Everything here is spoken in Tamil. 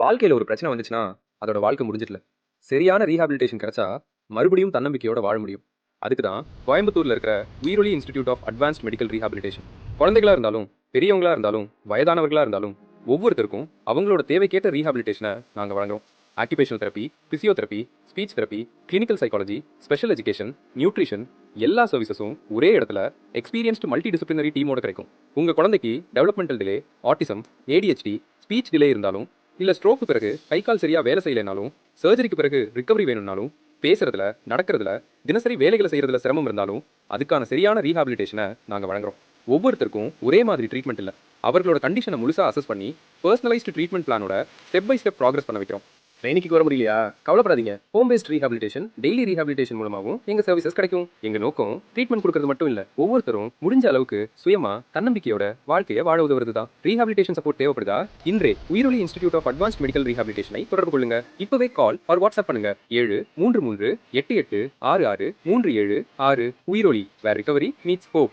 வாழ்க்கையில ஒரு பிரச்சனை வந்துச்சுன்னா, அதோட வாழ்க்கை முடிஞ்சிடல. சரியான ரீஹாபிலிட்டேஷன் கிடைச்சா, மறுபடியும் தன்னம்பிக்கையோட வாழ முடியும். அதுக்கு தான் கோயம்புத்தூர்ல இருக்கிற Uyiroli institute of advanced medical rehabilitation. குழந்தைகளா இருந்தாலும், பெரியவங்களா இருந்தாலும், வயதானவர்களா இருந்தாலும், ஒவ்வொருத்தருக்கும் அவங்களோட தேவைக்கேற்ற ரீஹாபிலிட்டேஷனை நாங்க வழங்குறோம். Occupational therapy, physiotherapy, speech therapy, clinical psychology, special education, nutrition எல்லா சர்வீசஸும் ஒரே இடத்துல எக்ஸ்பீரியன்ஸ்டு மல்டி டிசிப்ளினரி டீமோட கிடைக்கும். உங்க குழந்தைக்கு developmental delay, autism, ADHD, speech delay இருந்தாலும், இல்ல ஸ்ட்ரோக்கு பிறகு கை கால் சரியா வேலை செய்யலைனாலும், சர்ஜரிக்கு பிறகு ரிகவரி வேணும்னாலும், பேசுறதுல, நடக்கிறதுல, தினசரி வேலைகளை செய்யறதுல சிரமம் இருந்தாலும், அதுக்கான சரியான ரீஹாபிலிட்டேஷனை நாங்க வழங்குறோம். ஒவ்வொருத்தருக்கும் ஒரே மாதிரி ட்ரீட்மெண்ட் இல்லை. அவர்களோட கண்டிஷனை முழுசா அசஸ் பண்ணி பர்சனலைஸ்டு ட்ரீட்மெண்ட் பிளானோட ஸ்டெப் பை ஸ்டெப் ப்ராக்ரஸ் பண்ண வைக்கிறோம். ட்ரைனிக்கு வர முடியலையா? கவலைப்படாதீங்க. Home based rehabilitation, daily rehabilitation மூலமாகவும் எங்க சர்வீசஸ் கிடைக்கும். எங்க நோக்கம் ட்ரீட்மெண்ட் கொடுக்கறது மட்டும் இல்ல, ஒவ்வொருத்தரும் முடிஞ்ச அளவுக்கு சுயமா தன்னம்பிக்கையோட வாழ்க்கையை வாழ உதவுறது தான். ரீஹாபிலிட்டேஷன் சப்போர்ட் தேவைப்படுதா? இன்றே உயிரொலி இன்ஸ்டிடியூட் ஆஃப் அட்வான்ஸ்ட் மெடிக்கல் ரீஹாபிலிட்டேஷனை தொடர்பு கொள்ளுங்க. இப்பவே கால் ஆர் வாட்ஸ்அப் பண்ணுங்க. 733 88 66 37 6 உயிரொலி, வேர் ரிகவரி மீட்ஸ் ஹோப்.